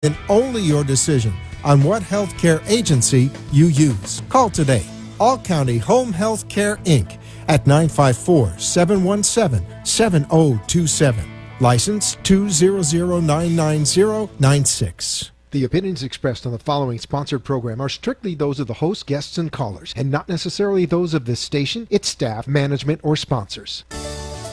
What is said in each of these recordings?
and only your decision on what healthcare agency you use. Call today. All County Home Health Care, Inc. at 954-717-7027. License 200999096. The opinions expressed on the following sponsored program are strictly those of the host, guests, and callers, and not necessarily those of this station, its staff, management, or sponsors.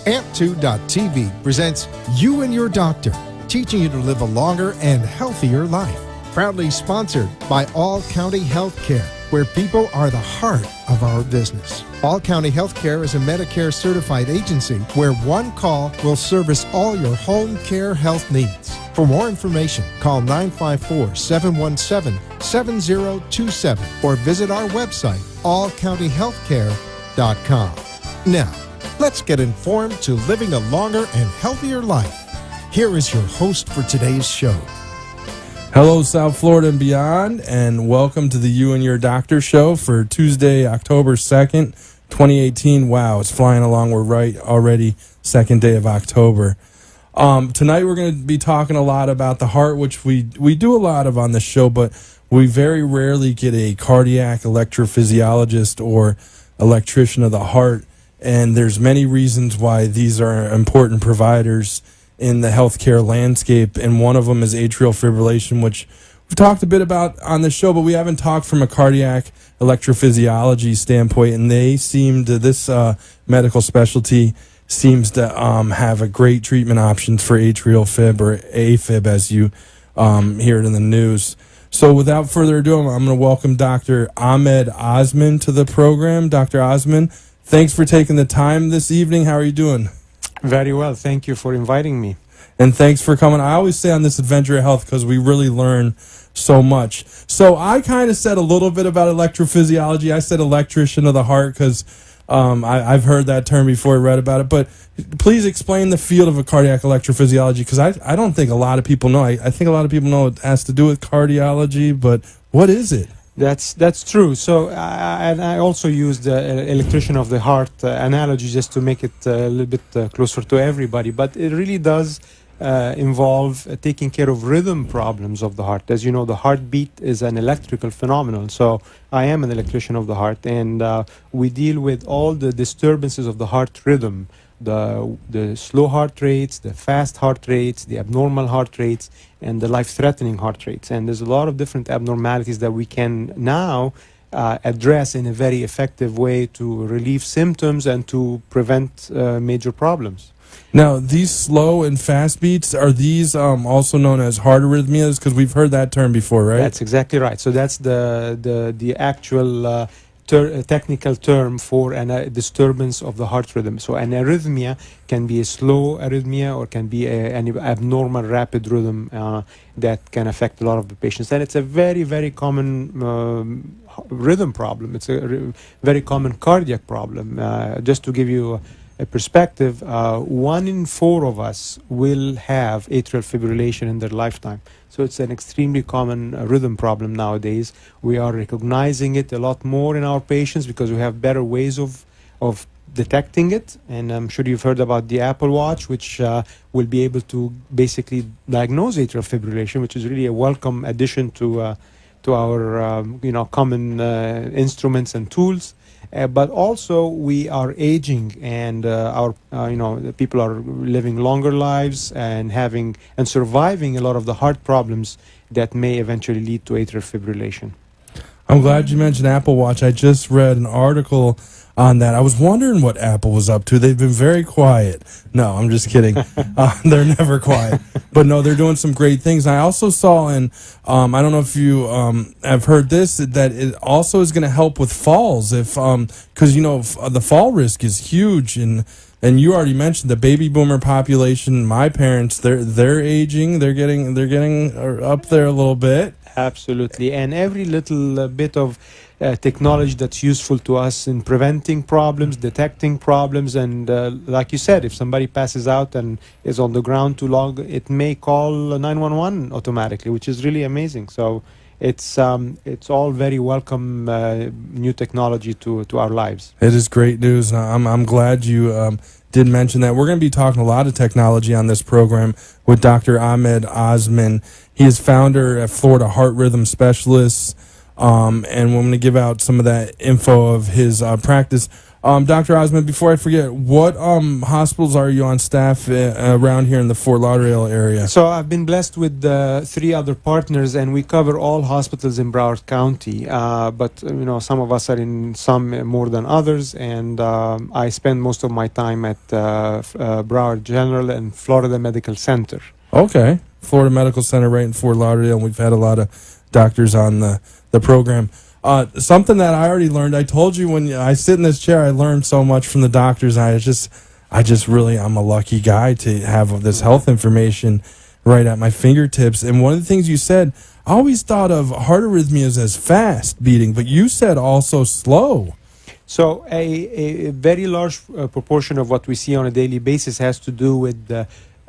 Amp2.tv presents You and Your Doctor, teaching you to live a longer and healthier life. Proudly sponsored by All County Healthcare, where people are the heart of our business. All County Healthcare is a Medicare certified agency where one call will service all your home care health needs. For more information, call 954-717-7027 or visit our website, allcountyhealthcare.com. Now, let's get informed to living a longer and healthier life. Here is your host for today's show. Hello, South Florida and beyond, and welcome to the You and Your Doctor show for Tuesday, October 2nd, 2018. Wow, it's flying along. We're right already, second day of October. Tonight we're going to be talking a lot about the heart, which we do a lot of on the show, but we very rarely get a cardiac electrophysiologist or electrician of the heart, and there's many reasons why these are important providers in the healthcare landscape, and one of them is atrial fibrillation, which we've talked a bit about on the show, but we haven't talked from a cardiac electrophysiology standpoint, and they seem to, this medical specialty seems to have a great treatment options for atrial fib, or AFib as you hear it in the news. So without further ado, I'm going to welcome Dr. Ahmed Osman to the program. Dr. Osman, thanks for taking the time this evening. How are you doing? Very well. Thank you for inviting me. And thanks for coming. I always say on this Adventure of Health because we really learn so much. So I kind of said a little bit about electrophysiology. I said electrician of the heart because I've heard that term before, read about it. But please explain the field of a cardiac electrophysiology, because I don't think a lot of people know. I think a lot of people know it has to do with cardiology, but what is it? That's true. So and I also used the electrician of the heart analogy just to make it a little bit closer to everybody. But it really does involve taking care of rhythm problems of the heart. As you know, the heartbeat is an electrical phenomenon. So I am an electrician of the heart, and we deal with all the disturbances of the heart rhythm. The slow heart rates, the fast heart rates, the abnormal heart rates, and the life-threatening heart rates. And there's a lot of different abnormalities that we can now address in a very effective way to relieve symptoms and to prevent major problems. Now, these slow and fast beats, are these also known as heart arrhythmias? Because we've heard that term before, right? That's exactly right. So that's the actual technical term for a disturbance of the heart rhythm. So an arrhythmia can be a slow arrhythmia or can be an abnormal rapid rhythm that can affect a lot of the patients. And it's a very, very common rhythm problem. It's a very common cardiac problem. Just to give you a perspective, 1 in 4 of us will have atrial fibrillation in their lifetime. So it's an extremely common rhythm problem nowadays. We are recognizing it a lot more in our patients because we have better ways of detecting it. And I'm sure you've heard about the Apple Watch, which will be able to basically diagnose atrial fibrillation, which is really a welcome addition to our common instruments and tools. But also we are aging, and our people are living longer lives and surviving a lot of the heart problems that may eventually lead to atrial fibrillation. I'm glad you mentioned Apple Watch. I just read an article on that. I was wondering what Apple was up to. They've been very quiet. No, I'm just kidding. They're never quiet. But no, they're doing some great things. I also saw I don't know if you have heard this, that it also is going to help with falls. Because, the fall risk is huge. And you already mentioned the baby boomer population. My parents, they're aging. They're getting up there a little bit. Absolutely. And every little bit of technology that's useful to us in preventing problems, detecting problems, and like you said, if somebody passes out and is on the ground too long, it may call 911 automatically, which is really amazing. So it's all very welcome new technology to our lives. It is great news. I'm glad you did mention that. We're going to be talking a lot of technology on this program with Dr. Ahmed Osman. He is founder at Florida Heart Rhythm Specialists, and we're going to give out some of that info of his practice. Dr. Osman, before I forget, what hospitals are you on staff around here in the Fort Lauderdale area? So I've been blessed with 3 other partners, and we cover all hospitals in Broward County. But some of us are in some more than others, and I spend most of my time at Broward General and Florida Medical Center. Okay, Florida Medical Center right in Fort Lauderdale, and we've had a lot of doctors on the program. Something that I already learned, I told you when I sit in this chair, I learned so much from the doctors. I'm a lucky guy to have this health information right at my fingertips. And one of the things you said, I always thought of heart arrhythmias as fast beating, but you said also slow. So a very large proportion of what we see on a daily basis has to do with the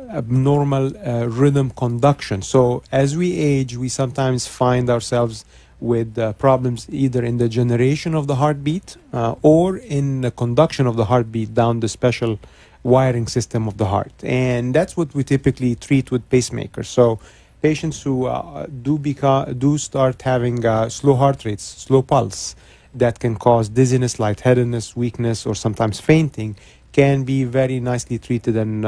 abnormal rhythm conduction. So as we age, we sometimes find ourselves with problems either in the generation of the heartbeat or in the conduction of the heartbeat down the special wiring system of the heart. And that's what we typically treat with pacemakers. So patients who do start having slow heart rates, slow pulse, that can cause dizziness, lightheadedness, weakness, or sometimes fainting, can be very nicely treated and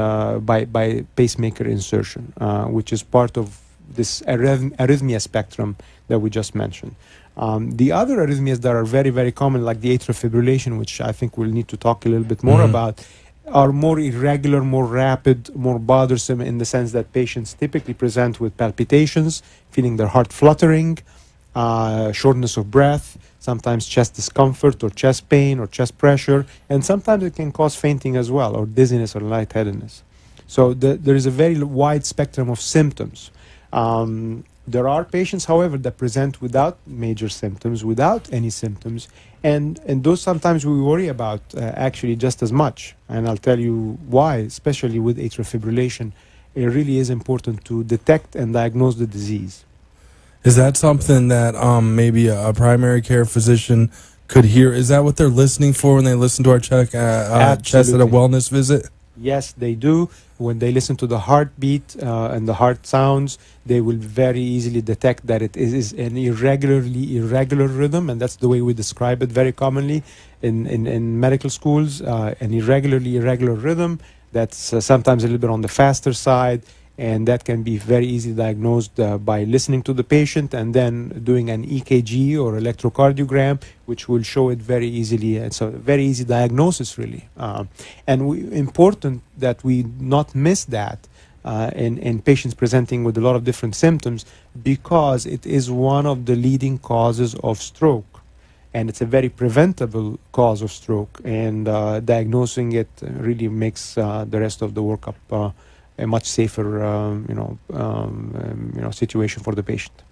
by pacemaker insertion, which is part of this arrhythmia spectrum that we just mentioned. The other arrhythmias that are very, very common, like the atrial fibrillation, which I think we'll need to talk a little bit more about, are more irregular, more rapid, more bothersome in the sense that patients typically present with palpitations, feeling their heart fluttering, shortness of breath, sometimes chest discomfort or chest pain or chest pressure, and sometimes it can cause fainting as well, or dizziness or lightheadedness. So there is a very wide spectrum of symptoms. There are patients, however, that present without major symptoms, without any symptoms, and those sometimes we worry about actually just as much. And I'll tell you why, especially with atrial fibrillation. It really is important to detect and diagnose the disease. Is that something that maybe a primary care physician could hear? Is that what they're listening for when they listen to our chest at a wellness visit? Yes, they do. When they listen to the heartbeat and the heart sounds, they will very easily detect that it is an irregular rhythm, and that's the way we describe it very commonly in medical schools. An irregular rhythm that's sometimes a little bit on the faster side, and that can be very easily diagnosed by listening to the patient and then doing an EKG or electrocardiogram, which will show it very easily. It's a very easy diagnosis, really. Important that we not miss that in patients presenting with a lot of different symptoms, because it is one of the leading causes of stroke. And it's a very preventable cause of stroke, and diagnosing it really makes the rest of the workup a much safer, situation for the patient.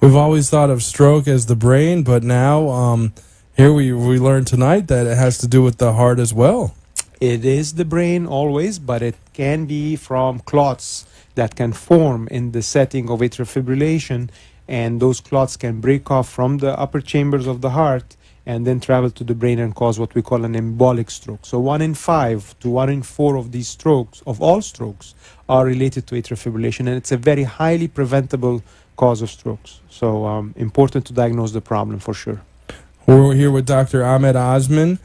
We've always thought of stroke as the brain, but now here we learned tonight that it has to do with the heart as well. It is the brain always, but it can be from clots that can form in the setting of atrial fibrillation, and those clots can break off from the upper chambers of the heart and then travel to the brain and cause what we call an embolic stroke. So 1 in 5 to 1 in 4 of these strokes, of all strokes, are related to atrial fibrillation, and it's a very highly preventable cause of strokes. So important to diagnose the problem for sure. We're here with Dr. Ahmed Osman.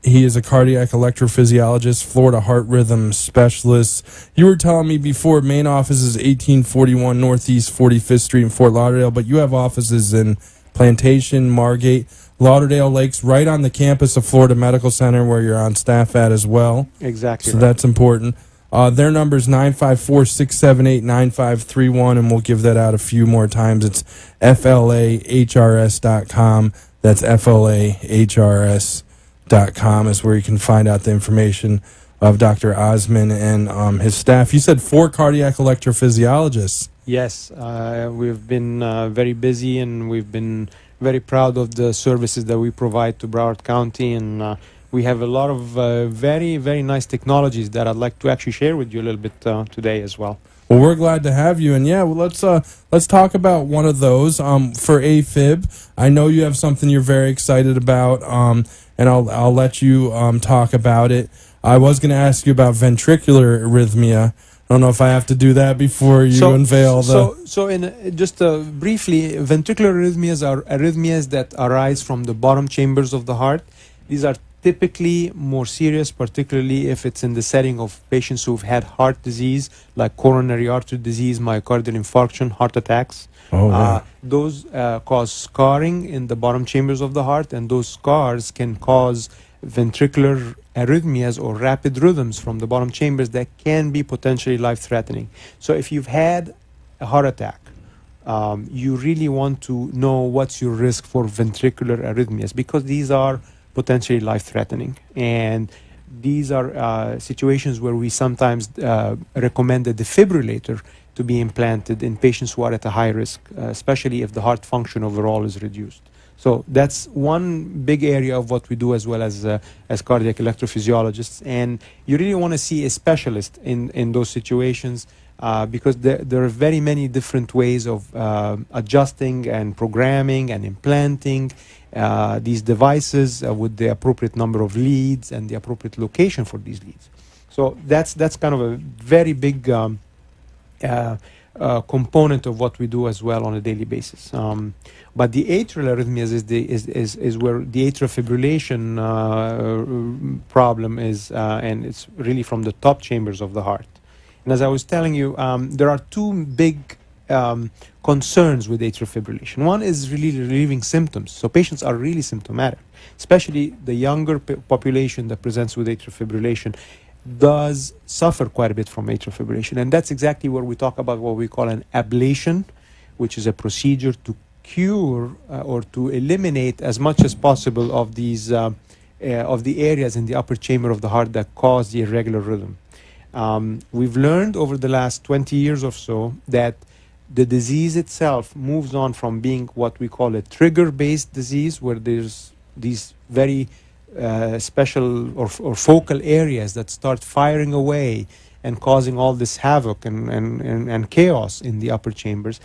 He is a cardiac electrophysiologist, Florida Heart Rhythm Specialist. You were telling me before, main office is 1841 Northeast 45th Street in Fort Lauderdale, but you have offices in Plantation, Margate, Lauderdale Lakes, right on the campus of Florida Medical Center, where you're on staff at as well. Exactly. So that's important. Their number is 954-678-9531, and we'll give that out a few more times. It's FLAHRS.com. That's FLAHRS.com is where you can find out the information of Dr. Osman and his staff. You said 4 cardiac electrophysiologists. Yes, we've been very busy, and we've been very proud of the services that we provide to Broward County, and we have a lot of very, very nice technologies that I'd like to actually share with you a little bit today as well. Well, we're glad to have you, and yeah, well, let's talk about one of those. For AFib, I know you have something you're very excited about, and I'll let you talk about it. I was going to ask you about ventricular arrhythmia. I don't know if I have to do that before you unveil the. So in just briefly, ventricular arrhythmias are arrhythmias that arise from the bottom chambers of the heart. These are typically more serious, particularly if it's in the setting of patients who've had heart disease, like coronary artery disease, myocardial infarction, heart attacks. Those cause scarring in the bottom chambers of the heart, and those scars can cause ventricular arrhythmias or rapid rhythms from the bottom chambers that can be potentially life-threatening. So if you've had a heart attack, you really want to know what's your risk for ventricular arrhythmias, because these are potentially life-threatening. And these are situations where we sometimes recommend a defibrillator to be implanted in patients who are at a high risk, especially if the heart function overall is reduced. So that's one big area of what we do, as well as cardiac electrophysiologists. And you really want to see a specialist in those situations, because there are very many different ways of adjusting and programming and implanting these devices with the appropriate number of leads and the appropriate location for these leads. So that's kind of a very big component of what we do as well on a daily basis. But the atrial arrhythmias is where the atrial fibrillation problem is, and it's really from the top chambers of the heart. And as I was telling you, there are two big concerns with atrial fibrillation. One is really relieving symptoms. So patients are really symptomatic, especially the younger population that presents with atrial fibrillation does suffer quite a bit from atrial fibrillation. And that's exactly where we talk about what we call an ablation, which is a procedure to cure or to eliminate as much as possible of these of the areas in the upper chamber of the heart that cause the irregular rhythm. We've learned over the last 20 years or so that the disease itself moves on from being what we call a trigger-based disease, where there's these very special or focal areas that start firing away and causing all this havoc and chaos in the upper chambers,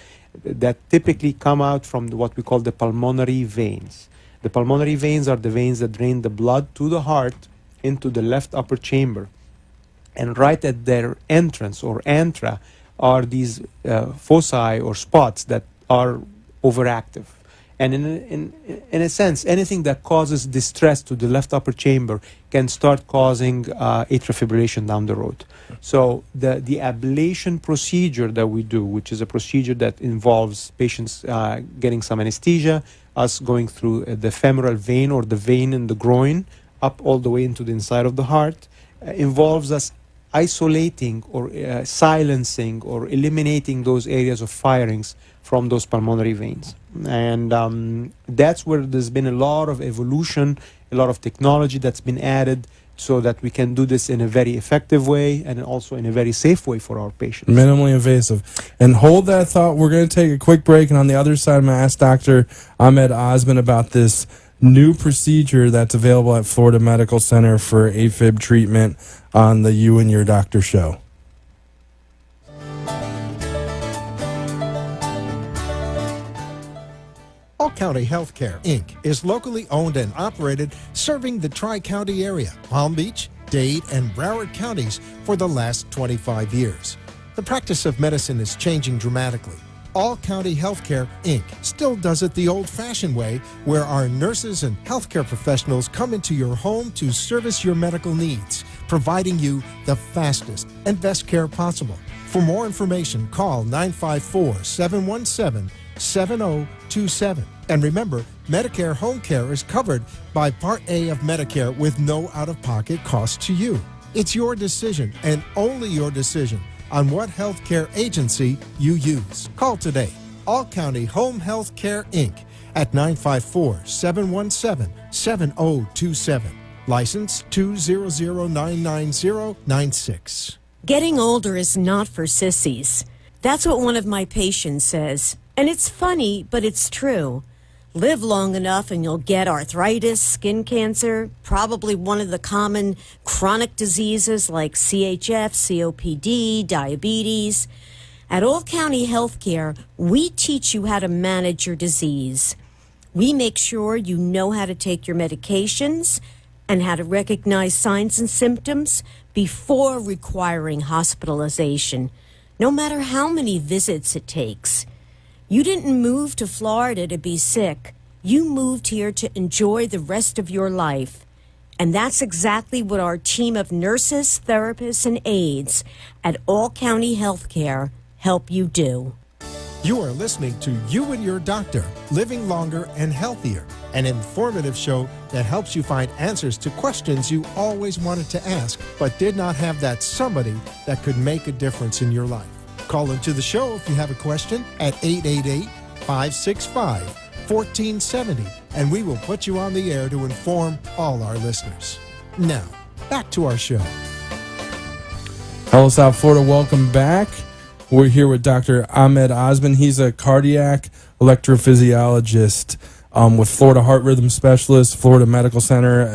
that typically come out from what we call the pulmonary veins. The pulmonary veins are the veins that drain the blood to the heart into the left upper chamber. And right at their entrance or antra are these foci or spots that are overactive. And in a sense, anything that causes distress to the left upper chamber can start causing atrial fibrillation down the road. So the ablation procedure that we do, which is a procedure that involves patients getting some anesthesia, us going through the femoral vein or the vein in the groin up all the way into the inside of the heart, involves us isolating or silencing or eliminating those areas of firings from those pulmonary veins. And that's where there's been a lot of evolution, a lot of technology that's been added so that we can do this in a very effective way and also in a very safe way for our patients. Minimally invasive. And hold that thought. We're going to take a quick break, and on the other side, I'm going to ask Dr. Ahmed Osman about this new procedure that's available at Florida Medical Center for AFib treatment on the You and Your Doctor show. All County Healthcare, Inc. is locally owned and operated, serving the Tri-County area, Palm Beach, Dade, and Broward counties for the last 25 years. The practice of medicine is changing dramatically. All County Healthcare, Inc. still does it the old-fashioned way, where our nurses and healthcare professionals come into your home to service your medical needs, providing you the fastest and best care possible. For more information, call 954-717-7027. And remember, Medicare Home Care is covered by Part A of Medicare with no out-of-pocket cost to you. It's your decision, and only your decision, on what healthcare agency you use. Call today. All County Home Health Care, Inc. at 954-717-7027. License 200999096. Getting older is not for sissies. That's what one of my patients says. And it's funny, but it's true. Live long enough and you'll get arthritis, skin cancer, probably one of the common chronic diseases like CHF, COPD, diabetes. At All County Healthcare, we teach you how to manage your disease. We make sure you know how to take your medications and how to recognize signs and symptoms before requiring hospitalization, no matter how many visits it takes. You didn't move to Florida to be sick. You moved here to enjoy the rest of your life. And that's exactly what our team of nurses, therapists, and aides at All County Healthcare help you do. You are listening to You and Your Doctor, Living Longer and Healthier, an informative show that helps you find answers to questions you always wanted to ask but did not have that somebody that could make a difference in your life. Call into the show if you have a question at 888-565-1470, and we will put you on the air to inform all our listeners. Now, back to our show. Hello, South Florida. Welcome back. We're here with Dr. Ahmed Osman. He's a cardiac electrophysiologist with Florida Heart Rhythm Specialist, Florida Medical Center.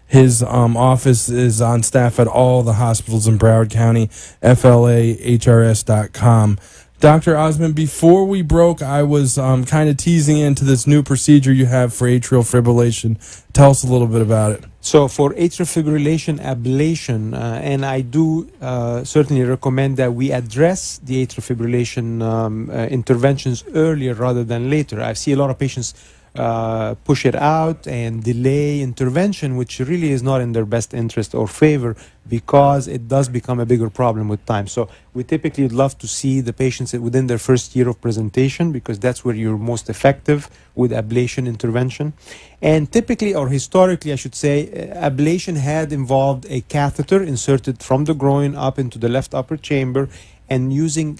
His office is on staff at all the hospitals in Broward County, FLAHRS.com. Dr. Osman, before we broke, I was kind of teasing into this new procedure you have for atrial fibrillation. Tell us a little bit about it. So for atrial fibrillation ablation, and I do certainly recommend that we address the atrial fibrillation interventions earlier rather than later. I see a lot of patients push it out and delay intervention, which really is not in their best interest or favor, because it does become a bigger problem with time. So we typically would love to see the patients within their first year of presentation, because that's where you're most effective with ablation intervention. And typically, or historically I should say, ablation had involved a catheter inserted from the groin up into the left upper chamber, and using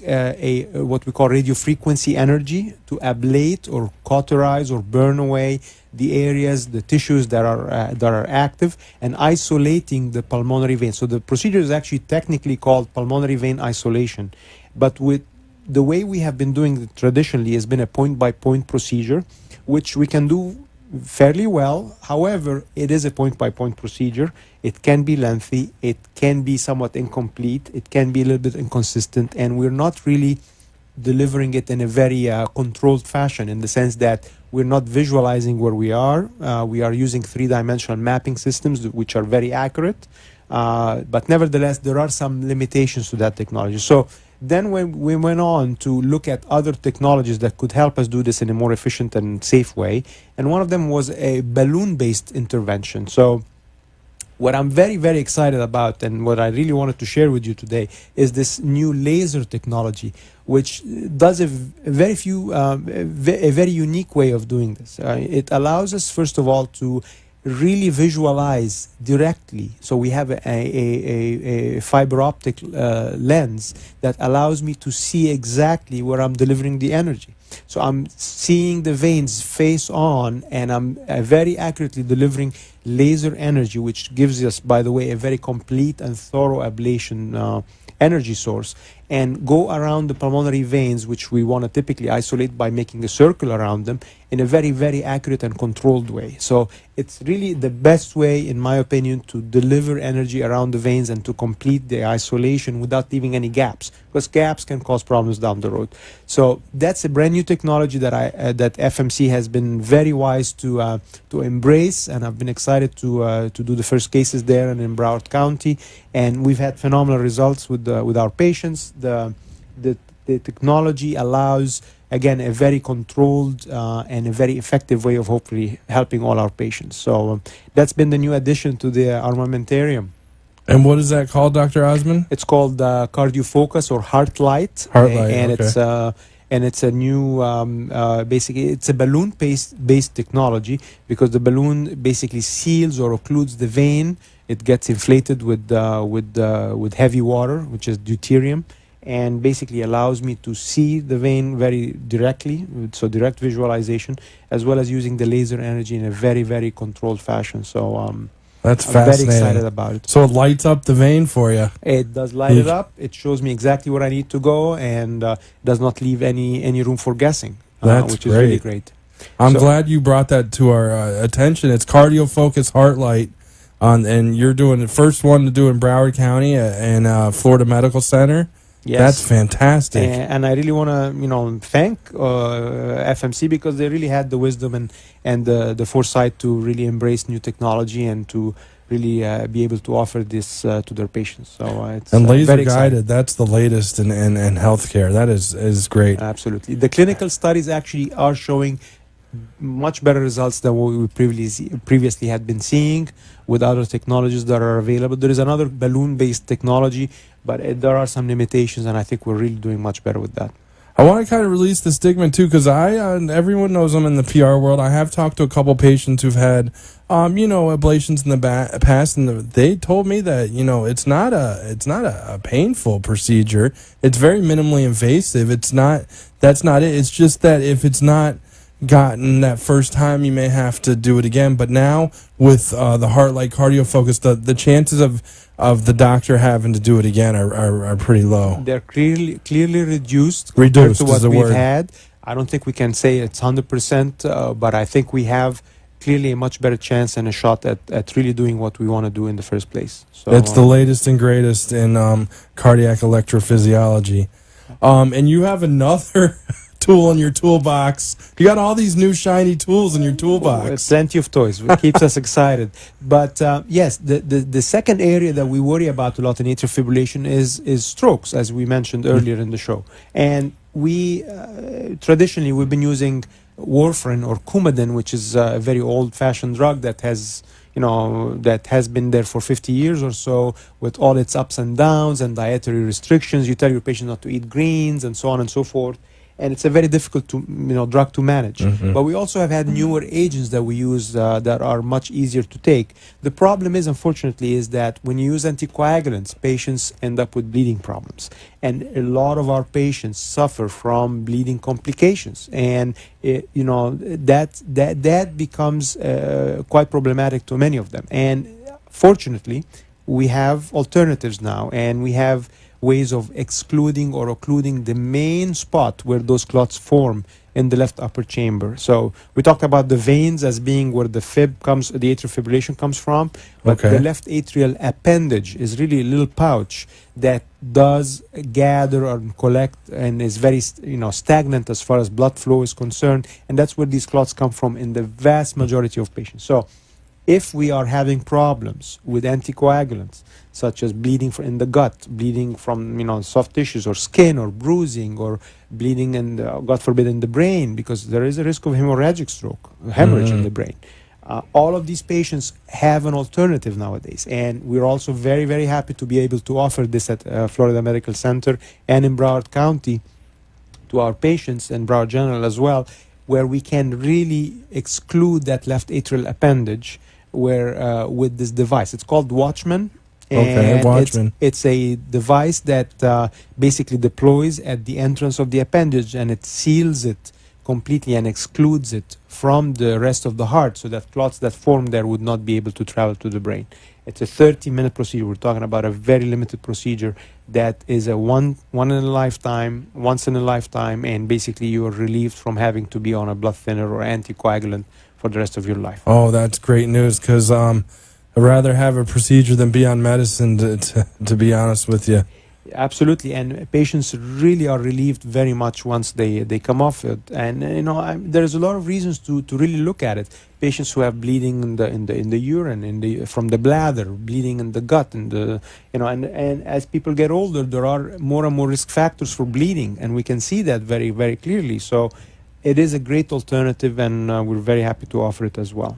what we call radiofrequency energy to ablate or cauterize or burn away the areas, the tissues that are active, and isolating the pulmonary vein. So the procedure is actually technically called pulmonary vein isolation. But with the way we have been doing it traditionally has been a point-by-point procedure, which we can do fairly well. However, it is a point-by-point procedure. It can be lengthy. It can be somewhat incomplete. It can be a little bit inconsistent. And we're not really delivering it in a very controlled fashion, in the sense that we're not visualizing where we are. We are using three-dimensional mapping systems, which are very accurate. But nevertheless, there are some limitations to that technology. So then when we went on to look at other technologies that could help us do this in a more efficient and safe way, and one of them was a balloon-based intervention. So what I'm very, very excited about, and what I really wanted to share with you today, is this new laser technology, which does a very unique way of doing this. It allows us, first of all, to really visualize directly. So we have a fiber optic lens that allows me to see exactly where I'm delivering the energy. So I'm seeing the veins face on, and I'm very accurately delivering laser energy, which gives us, by the way, a very complete and thorough ablation energy source, and go around the pulmonary veins, which we want to typically isolate by making a circle around them, in a very, very accurate and controlled way. So it's really the best way, in my opinion, to deliver energy around the veins and to complete the isolation without leaving any gaps, because gaps can cause problems down the road. So that's a brand new technology that that FMC has been very wise to embrace, and I've been excited to do the first cases there and in Broward County, and we've had phenomenal results with our patients. The technology allows, again, a very controlled and a very effective way of hopefully helping all our patients. So that's been the new addition to the armamentarium. And what is that called, Dr. Osman? It's called CardioFocus or HeartLight. HeartLight, and okay. It's a new, basically, it's a balloon-based technology, because the balloon basically seals or occludes the vein. It gets inflated with heavy water, which is deuterium, and basically allows me to see the vein very directly, so direct visualization, as well as using the laser energy in a very, very controlled fashion. So that's I'm fascinating. very excited about it. So it lights up the vein for you. It does light it up. It shows me exactly where I need to go, and does not leave any room for guessing, That's which is really great. I'm glad you brought that to our attention. It's CardioFocus HeartLight, and you're doing the first one to do in Broward County and Florida Medical Center. Yes. That's fantastic. And I really want to, thank FMC because they really had the wisdom and the foresight to really embrace new technology and to really be able to offer this to their patients. So it's And laser very exciting. guided, that's the latest in healthcare. That is great. Absolutely. The clinical studies actually are showing much better results than what we previously had been seeing with other technologies that are available. There is another balloon-based technology, but there are some limitations, and I think we're really doing much better with that. I want to kind of release the stigma too, because everyone knows I'm in the PR world. I have talked to a couple patients who've had, ablations in the past, and they told me that it's not a painful procedure. It's very minimally invasive. That's not it. It's just that if it's not gotten that first time, you may have to do it again. But now with the heart-like cardio focus, the chances of the doctor having to do it again are pretty low. They're clearly reduced compared to what we've had. I don't think we can say it's 100%, but I think we have clearly a much better chance and a shot at really doing what we want to do in the first place. So it's the latest and greatest in cardiac electrophysiology. And you have another tool in your toolbox. You got all these new shiny tools in your toolbox. Plenty of toys. It keeps us excited. But yes, the second area that we worry about a lot in atrial fibrillation is strokes, as we mentioned earlier in the show. And we traditionally we've been using warfarin or Coumadin, which is a very old-fashioned drug that has been there for 50 years or so, with all its ups and downs and dietary restrictions. You tell your patient not to eat greens and so on and so forth. And it's a very difficult drug to manage. Mm-hmm. But we also have had newer agents that we use that are much easier to take. The problem is, unfortunately, is that when you use anticoagulants, patients end up with bleeding problems. And a lot of our patients suffer from bleeding complications. And, that becomes quite problematic to many of them. And fortunately, we have alternatives now, and we have ways of excluding or occluding the main spot where those clots form in the left upper chamber. So we talked about the veins as being where the atrial fibrillation comes from, but the left atrial appendage is really a little pouch that does gather and collect and is very stagnant as far as blood flow is concerned, and that's where these clots come from in the vast majority of patients. So if we are having problems with anticoagulants, such as bleeding in the gut, bleeding from soft tissues or skin or bruising, or bleeding in God forbid in the brain, because there is a risk of hemorrhagic stroke, hemorrhage in the brain. All of these patients have an alternative nowadays, and we're also very, very happy to be able to offer this at Florida Medical Center and in Broward County to our patients, and Broward General as well, where we can really exclude that left atrial appendage with this device. It's called Watchman. Okay, Watchman. It's a device that basically deploys at the entrance of the appendage, and it seals it completely and excludes it from the rest of the heart, so that clots that form there would not be able to travel to the brain. It's a 30-minute procedure. We're talking about a very limited procedure that is a once in a lifetime, and basically you are relieved from having to be on a blood thinner or anticoagulant for the rest of your life. Oh, that's great news, because I'd rather have a procedure than be on medicine, to be honest with you. Absolutely, and patients really are relieved very much once they come off it. And there's a lot of reasons to really look at it. Patients who have bleeding in the urine, from the bladder, bleeding in the gut, and as people get older, there are more and more risk factors for bleeding, and we can see that very, very clearly. So it is a great alternative, and we're very happy to offer it as well.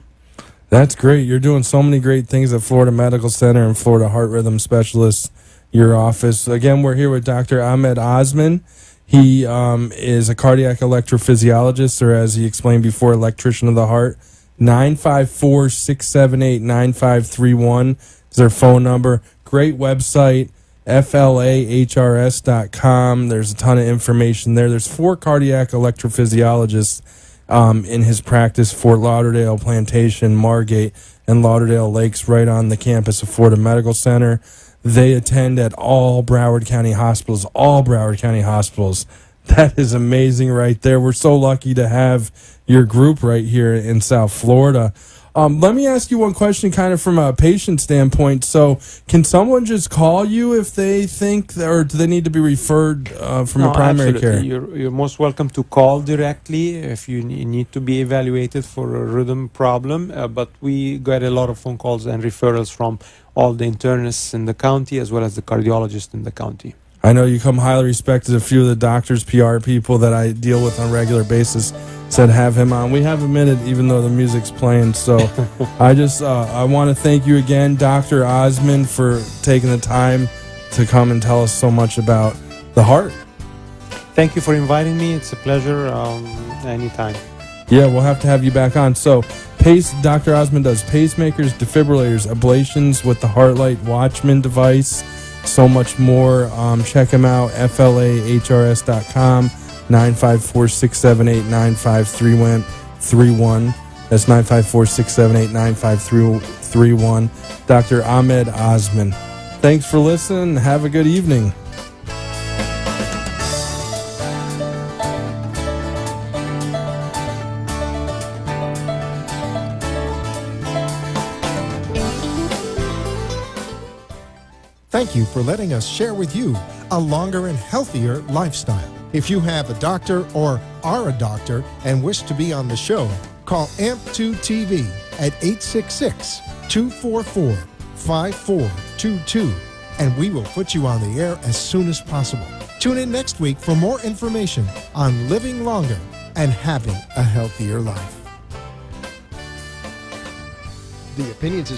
That's great. You're doing so many great things at Florida Medical Center and Florida Heart Rhythm Specialists, your office. Again, we're here with Dr. Ahmed Osman. He is a cardiac electrophysiologist, or as he explained before, electrician of the heart. 954-678-9531 is their phone number. Great website, FLAHRS.com. There's a ton of information there. There's 4 cardiac electrophysiologists in his practice: Fort Lauderdale, Plantation, Margate, and Lauderdale Lakes, right on the campus of Florida Medical Center. They attend at all Broward County hospitals, That is amazing right there. We're so lucky to have your group right here in South Florida. Let me ask you one question, kind of from a patient standpoint. So, can someone just call you if they think, or do they need to be referred from a primary care? You're most welcome to call directly if you need to be evaluated for a rhythm problem. But we get a lot of phone calls and referrals from all the internists in the county as well as the cardiologist in the county. I know you come highly respected. A few of the doctors, PR people that I deal with on a regular basis said have him on. We have a minute, even though the music's playing. So I want to thank you again, Dr. Osman, for taking the time to come and tell us so much about the heart. Thank you for inviting me. It's a pleasure anytime. Yeah, we'll have to have you back on. So Dr. Osman does pacemakers, defibrillators, ablations with the HeartLight Watchman device, so much more. Check him out, FLAHRS.com. 954-678-9531. That's 954-678-9531. Dr. Ahmed Osman. Thanks for listening. Have a good evening. Thank you for letting us share with you a longer and healthier lifestyle. If you have a doctor or are a doctor and wish to be on the show, call AMP2 TV at 866-244-5422, and we will put you on the air as soon as possible. Tune in next week for more information on living longer and having a healthier life. The opinions